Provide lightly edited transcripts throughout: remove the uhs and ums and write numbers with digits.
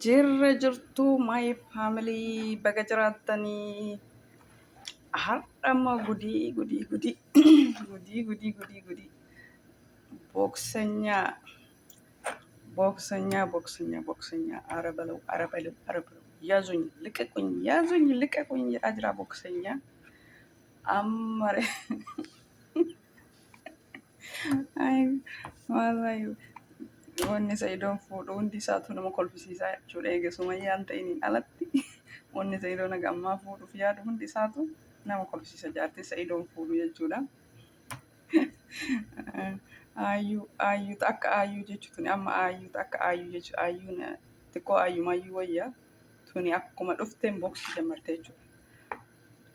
Jirra jirtuu my family baga jiraattanii har'ammoo gudii booksenyaa arabalu yaazunyi liqaquኝ jedhaa jira booksenyaa ammare wanni Sa'idoon fuudhu hundi isaatu nama kolfisiisaa jechuudha. Egaa Sumayyaan ta'iniin alatti wanni Sa'idoon aga ammaa fuudhuuf yaadu hundi isaatu nama kolfisiisa jaartii Sa'idoon fuudhu jechuudha. Aayyuutu akka aayyuu jechuun amma aayyuutu akka aayyuu jechuudha. Aayyuun xiqqoo aayyumayyuu wayyaa tuni akkuma dhufteen booksii jamarte jechuudha.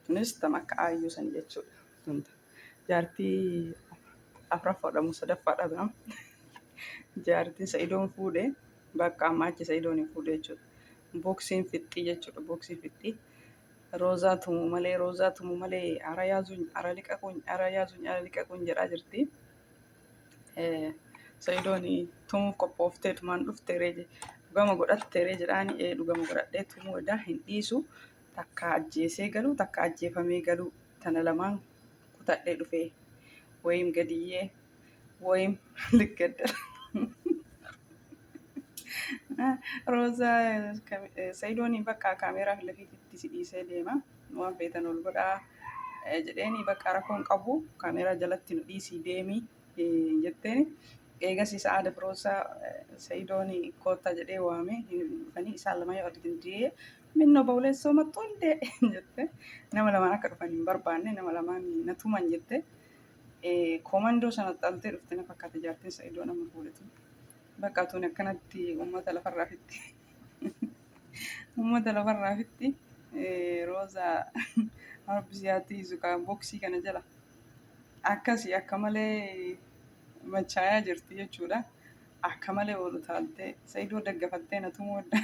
Tunis tam akka aayyuu san jechuudha. Jaartii afuraffaadha moo sadaffaadha birama. Jaartiin Sa'idoon fuudhee bakka ammaa achi Sa'idoon hin fuudhee jechuudha. Booksiin fixxii jechuudha. Booksii fixxii. Roozaa tumuu malee ara yaazuun ara liqaquun jedhaa jirti. Sa'idoon tumuuf qophooftee tumaan dhufteeree dhugama godhatteeree jedhaani dhugama godhadhee tumuu edaa hin dhiisu takka ajjeesee galuu takka ajjeefamee galuu tana lamaan kutadhee dhufee wayim gadiyyee wayim liggaddara. Roozaa Sa'idoon bakka kaameeraa fi lafiitti si dhiisee deema. Waan feetan ol godhaa jedheeni bakka rakkoon qabu kaameeraa jalatti nu dhiisii deemii jetteeni. Eegas sa'aada Roozaa Sa'idoon koottaa jedhee waame dhufanii isaan lama yoo argin jee minnoo bawleessoo maxxoollee jette nama lamaan akka dhufan hin barbaanne nama lamaan na tuman jette. Koomandoo sana xaltee dhufte na fakkaate jaartiin Sa'idoo nama fuudhetu. Bakka tuun akkanatti uummata lafarraa fitti Roozaa harbisiyaatii zuqaan booksii kana jala akkasii akka malee machaayaa jirti jechuudha. Akka malee oolu taaltee Sa'idoo daggafattee na tumuu adda.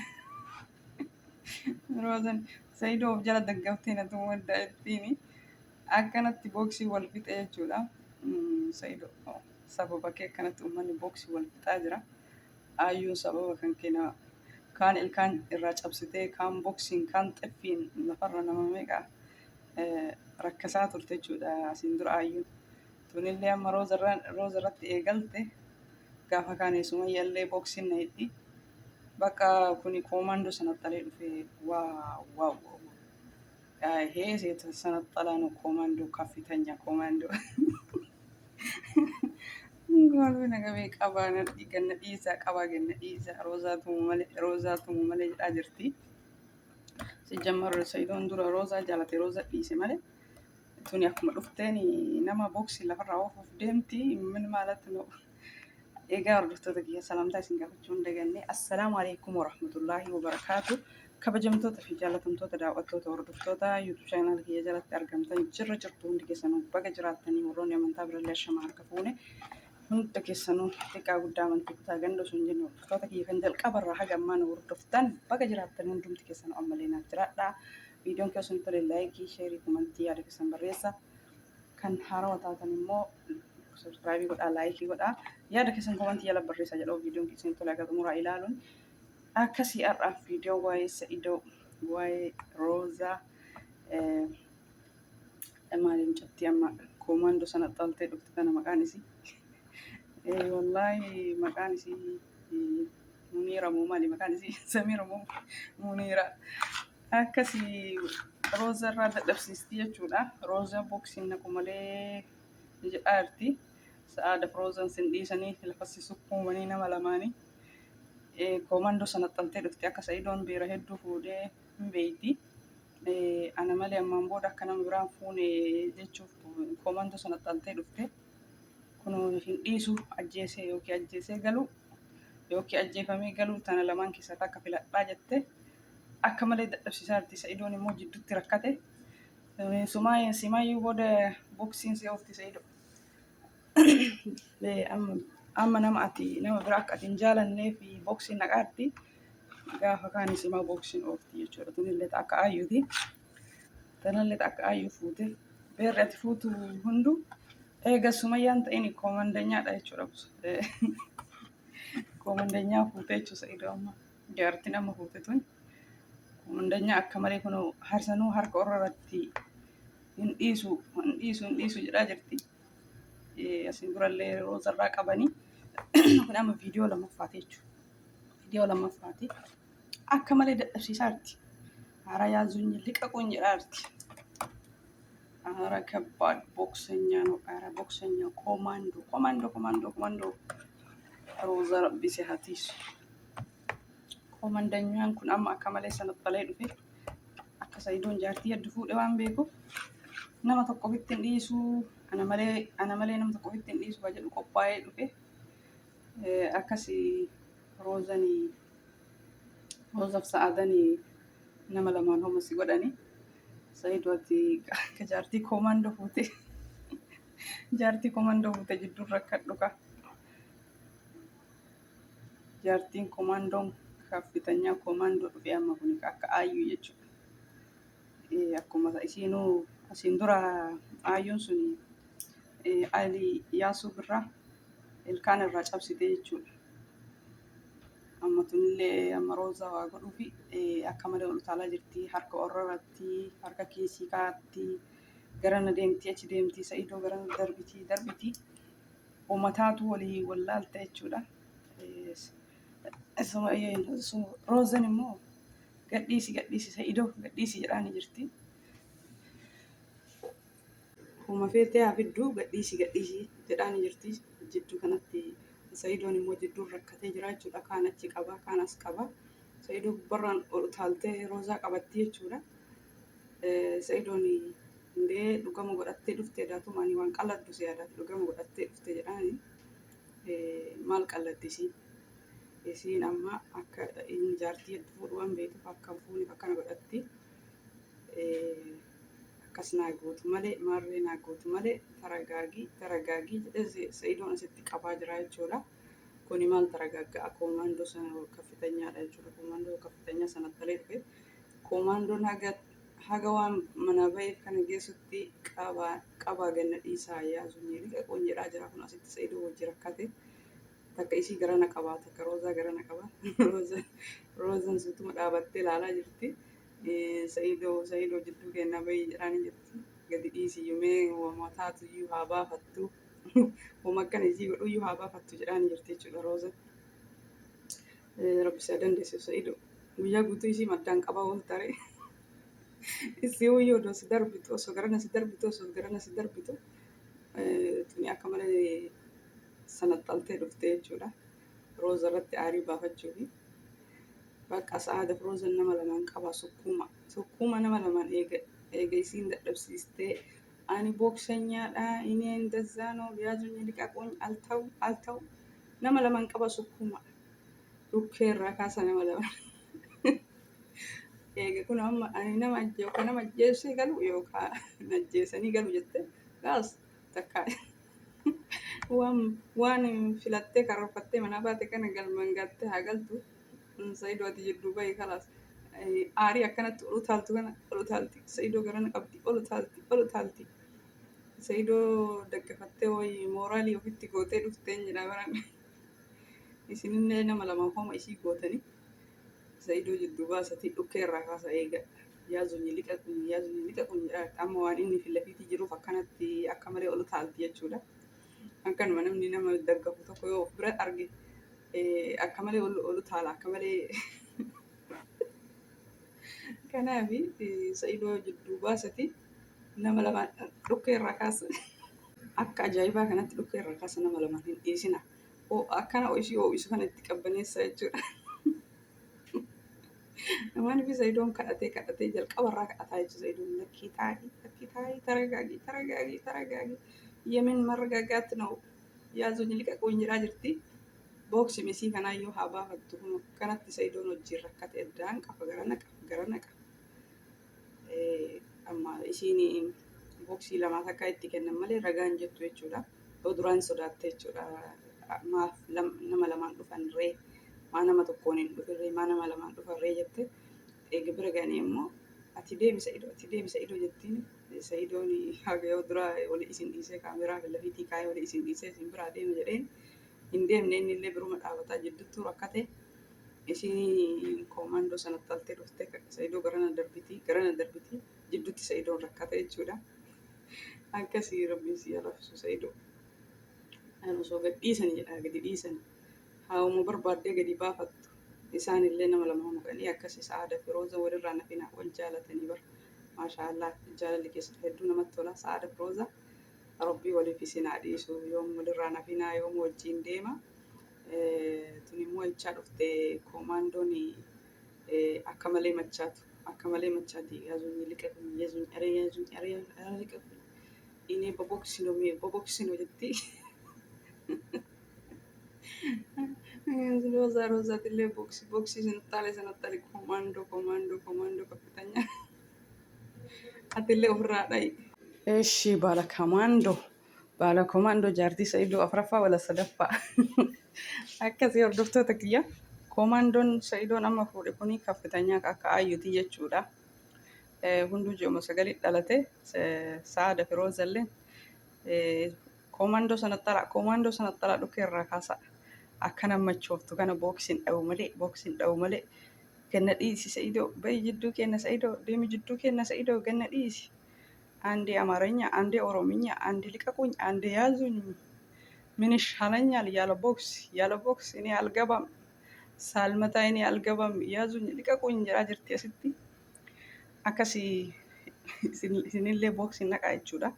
Roozaan Sa'idoo of jala daggaftee na tumuu adda jettiini akkanatti booksii wal fixe jechuudha. Sa'idoo sababa kee akkanatti uummanni booksii wal fixaa jira. Aayyuun sababa kan kenna kaan ilkaan irraa cabsitee kaan booksiin kaan xeffiin lafarra nama meeqa rakkasaa turte jechuudha. Asiin dura aayyuun tunillee amma roozarratti eegalte gaafa kaanee Sumayyaallee booksiin na hidhi bakka kuni koomandoo sanattalee dhufee waaw heeseeta sanattalaan koomandoo kaffitanya koomandoo. Gaafa nagabee qabaa ganna dhiisaa roozaa tumuu malee jedhaa jirti. Sijjammarra Sa'idoon dura roozaa jaalate roozaa dhiise malee tuni akkuma dhufteen nama booksii lafarraa oofuuf deemti min maalatti nu egaa hordoftoota kiyya salaamtaa isin gaafachuu hin daganne assalaamu alaikum warahmatullaahi wabarakaatu. Kabajamtoota fi jaalatamtoota daawwattoota hordoftoota YouTube channel kiyya jalatti argamtan jirtu hundi keessanuu baga jiraattanii warroonni amantaa birallee ashama harka fuune hunda keessanuu xiqqaa guddaa amantii kutaa ganda osoo hin jenne hordoftoota kiyya kan jalqabarraa haga ammaa nu hordoftan baga jiraattan hundumti keessanuu ammallee naaf jiraadhaa. Viidiyoon keessan tole laayikii, sheerii, komentii yaada keessan barreessa. Kan haarawaa taatan immoo subscribe godhaa, laayikii godhaa. Yaada keessan komentii jala barreessa jedhu viidiyoon keessan tole akka xumuraa ilaaluun. Akkasii har'aaf viidiyoo waa'ee Sa'idoo, waa'ee Roozaa maaliin cabtii amma koomandoo sana xaltee dhufte kana maqaan isii. Wallaahi maqaan isii Muniira moo maali maqaan isii Samiira moo Muniira. Akkasii Roozaa irraa dadhabsiisti jechuudha. Roozaa booksiin naqu malee jedhaa jirti. Sa'aada Roozaan sin dhiisanii lafatti sukkuumanii nama lamaanii. Koomandoo sana xaltee dhufte akka Sa'idoon beera hedduu fuudhee hin beeyti. Ana malee ammaan booda akka nama biraan fuune jechuuf koomandoo sana xaltee dhufte. Kun hin dhiisu ajjeesee yookiin ajjeesee galuu yookiin ajjeefamee galuu tana lamaan keessatti akka filadhaa jette akka malee dadhabsiisaa jirti. Sa'idoon immoo jidduutti rakkate. Simaayyuu booda booksiin see oofti Sa'idoo. Amma nama biraa akka ati hin jaalannee fi booksiin naqaatti gaafa kaan simaa booksiin oofti jechuudha. Tunillee akka aayyuuti. Tanallee akka aayyuu fuute beerri ati fuutu hundu eega Sumayyaan ta'in koomandanyaadha jechuudha. Koomandanyaa fuute jechuudha Sa'idoo amma. jaartii nama fuute tun hundanyaa akka malee kun harsanuu harka irratti hin dhiisu jedhaa jirti. Asiin durallee roozarraa qabanii kun amma viidiyoo lammaffaati jechuudha. Viidiyoo lammaffaati akka malee dadhabsiisaa jirti. Hara yaazuun liqaquun jedhaa jirti. Hara ከባድ ቦክሰኛ ነው። ኧረ ቦክሰኛ ኮማንዶ ሮዛ ረቢሴ ሀቲስ koomandanyaan kun amma akka malee sanatti dhufe akka Saidoon jaartii hedduu fuudhe waan beekuuf nama tokko ofitti hin dhiisu ana malee nama tokko ofitti hin dhiisu waa jedhu qophaa'ee dhufe akkasii roozaaf sa'aadanii nama lamaan homasi godhanii Saidooti akka jaartii koomandoo fuute jidduun rakkadhuka. Jaartiin koomandoon kaffitanyaa koomandoo dhufe amma kun akka aayyuu jechuudha. Akkuma isiinuu asiin dura aayyuun sun alii yaasuu birraa ilkaan irraa cabsite jechuudha. Amma tunillee amma roozaa waa godhuufi akka malee ol utaalaa jirti. Harka orrarratti, harka keessii kaatti, garana deemtii achi deemtii Saidoo garana darbitii uummataatu walii wallaalta jechuudha. Roozan immoo gadhiisi Saidoo gadhiisi jedhaani jirti. Uuma feetee hafidduu gadhiisi jedhaani jirti. Jidduu kanatti Saidoon immoo jidduun rakkatee jira jechuudha. Kaan achi qaba, kaan as qaba. Saidoo gubbarraan ol utaaltee roozaa qabatti jechuudha. Saidoon indee dhugama godhattee dhuftee daatuma ani waan qalladdu si yaadaatti dhugama godhattee dhuftee jedhaani maal qalladdi isiin amma akka inni jaartii hedduu fuudhu waan beekuuf akka fuuniif akkana godhatti akkas naa gootu malee maarree naa gootu malee taragaagii jedhee Saidoon asitti qabaa jira jechuudha. Kuni maal taragaaggaa koomandoo sana kaffitanyaadha jechuudha. Koomandoo kaffitanyaa sanatti talee dhufe koomandoon haga waan mana ba'eef kana geessutti qabaa ganna dhiisaa yaasuun liqaquun jedhaa jira. Kun asitti Saidoo wajji rakkate. Takka isii garana qabaa takka roozaa garana qabaa. Roozaan suutuma dhaabattee ilaalaa jirti. Saidoo jidduu kennaa bahii jedhaanii jirti. Gadi dhiisiyyuu mee mataatuyyuu haa baafattu. Hooma akkana isii godhuyyuu haa baafattu jedhaanii jirti jechuudha roozaan. Rabbisaa dandeessu Saidoo. Guyyaa guutuu isii maddaan qabaa ooltare. Isii huyyoo osoo garana si darbitu tuni akka malee sanaxxaltee dhuftee jechuudha. Rooza irratti aarii baafachuufi bakka sa'aadaaf roozan nama lamaan qaba sukkuma nama lamaan eega isiin dadhabsiistee ani booksanyaadha inni እንደዛ ነው ቢያዙኝ ልቀቁኝ አልተው nama lamaan qaba sukkuma dhukkee irraa kaasa nama lamaan eega kun amma ani nama ajjeessee galu yookaan ajjeessanii galu jette gaas takka waan filattee karoorfattee mana baate kana galmaan gaattee haa galtu. Saidoo ati jidduu bahii kalaas aarii akkanatti ol utaalti Saidoo garana qabdi ol utaalti Saidoo daggafattee wayii mooraalii ofitti gootee dhufteen jedha baran isinillee nama lama hooma isii gootanii Saidoo jidduu baasatii dhukkee irraa kaasa eega yaazunyi liqaquun jedha amma waan inni filafiitii jiruuf akkanatti akka malee ol utaalti jechuudha. Akkanuma namni nama daggafu tokko yoo of bira arge akka malee ol utaala akka malee kanaaf Saidoo jidduu baasati nama lamaan dhukkee irraa kaasa akka ajaa'ibaa kanatti dhukkee irraa kaasa nama lamaan hin dhiisina akkana ishii oo'isu kana itti qabbaneessa jechuudha. Namoonni Saidoon kadhatee jalqabarraa kadhataa jechuudha. Saidoon lakkii taa'ii taragaagii yemin maragaagaatti na'u yaazunyi liqaquun jedhaa jirti. Booksi misii kanaayyuu haa baafattu kun kanatti Saidoon wajjin rakkate addaan qafa garana qafa. Amma ishiin booksii lamaa takka itti kennan malee ragaan jettu jechuudha. Duraan sodaatte jechuudha. Maaf nama lamaan dhufan ree maa nama tokkoon hin dhufirree maa nama lamaan dhufan ree jette eega bira ganii immoo ati deemi Saidoo jettiin. Saidoon haga yoo dura walii isin dhiisee kaameraa lafiitii kaayee walii isin dhiisee isin biraa deema jedheen hin deemne inni illee biruma dhaabataa jidduttuu rakkate Isin koomandoo sanatti altee dhuftee Saidoo garana darbitii jidduutti Saidoon rakkata jechuudha. Akkasii rabbiin si arrabsu Saidoo. Ani osoo gad dhiisan jedhaa gadi dhiisan. Haawuma barbaaddee gadi baafattu. Isaanillee nama lama maqanii akkasii Sa'aadaa fi Rooza walirraa nafina wal jaalatanii bara. Maashaallah jaalalli keessatti hedduu namatti tola. Sa'aadaa fi Rooza rabbii waliif isin haa dhiisu yoom walirraa nafinaa yoom wajjin deema. Tun immoo jechaa dhufte koomaandoon akka malee machaatu akka malee machaati yazuun liqaqni yazuun liqaqni inni boboksino jetti. Roozatillee boksii sanattaale koomaandoo kaffitanya atillee ofirraa dhayi. Eshi baala koomaandoo jaartii Saidoo afuraffaa wala sadaffaa. Akkasii hordoftoota kiyya koomaandoon Saidoon amma fuudhe kuni kaffitanyaa akka ayyuutii jechuudha. Hunduu ji'uma sagalii dhalate Sa'aadaa fi Roozalleen koomandoo sanatti alaa dhukkee irraa kaasa akka nammachooftu kana booksiin dha'u malee ganna dhiisi Saidoo bayi jidduu kenna Saidoo deemi jidduu kenna Saidoo ganna dhiisi. አንዴ አማርኛ አንዴ ኦሮምኛ አንዴ ልቀቁኝ አንዴ ያዙኝ ምን ይሻለኛል ያለ ቦክስ እኔ አልገባም ሳልመታ እኔ አልገባም ያዙኝ ልቀቁኝ ጀራ ጅርቲ አሲቲ አከሲ sinillee booksiin naqaa jechuudha.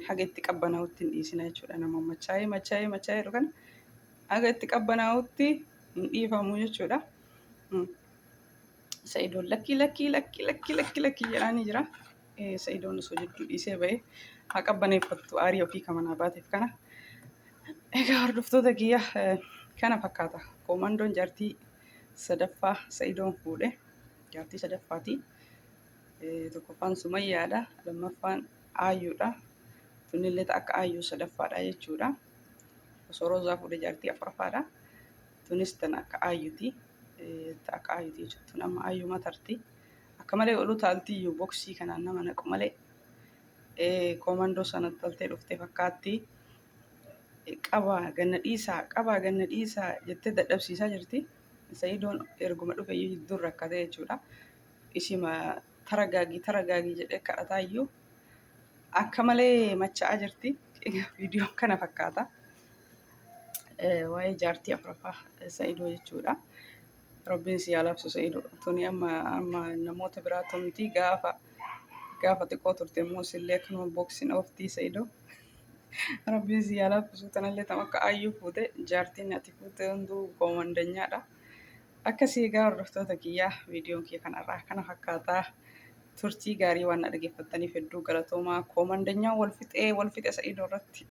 Haga itti qabbanaa'utti hin dhiisina jechuudha. Nama machaa'ee dhugan haga itti qabbanaa'utti hin dhiifamu jechuudha. Saidoon lakki jedhaanii jira. Saidoon osoo jidduu dhiisee bahee haa qabbaneeffattu aarii ofii kamanaa baateef kana. Egaa hordoftoota kiyya kana fakkaata. Koomandoon jaartii sadaffaa Saidoon fuudhe jaartii sadaffaati. Tokkoffaan Sumayyaadha. Lammaffaan Aayyuudha. Tunillee akka Aayyuu sadaffaadha jechuudha. Osoo Roozaa fuudhe jaartii afuraffaadha. Tunis tan akka Aayyuuti. Akka Aayyuuti jechuudha. Tun amma Aayyuu matarti. Akka malee olu taaltiyyuu boksii kanaan nama naqu malee koomandoo sanatti taltee dhuftee fakkaatti. Qabaa ganna dhiisaa jettee dadhabsiisaa jirti. Saidoon erguma dhufe jidduun rakkate jechuudha. Ishima taragaagii jedhee kadhataayyuu akka malee macha'aa jirti. Viidiyoon kana fakkaata. Waa'ee jaartii afuraffaa Saidoo jechuudha. Rabbiin si yaalabsu Saidoo. Tuni amma namoota biraa tumtii gaafa xiqqoo turte immoo sillee akkanuma booksiin ooftii Saidoo. Rabbiin si yaalabsu tanallee tam akka Aayyuu fuute jaartiin ati fuute hunduu koomandanyaadha. Akkasii egaa hordoftoota kiyyaa viidiyoon kiyya kanarraa kana fakkaataa. Turtii gaarii waan na dhaggeeffattaniif hedduu galatoomaa. Koomandanyaan wal fixe Saidoo irratti.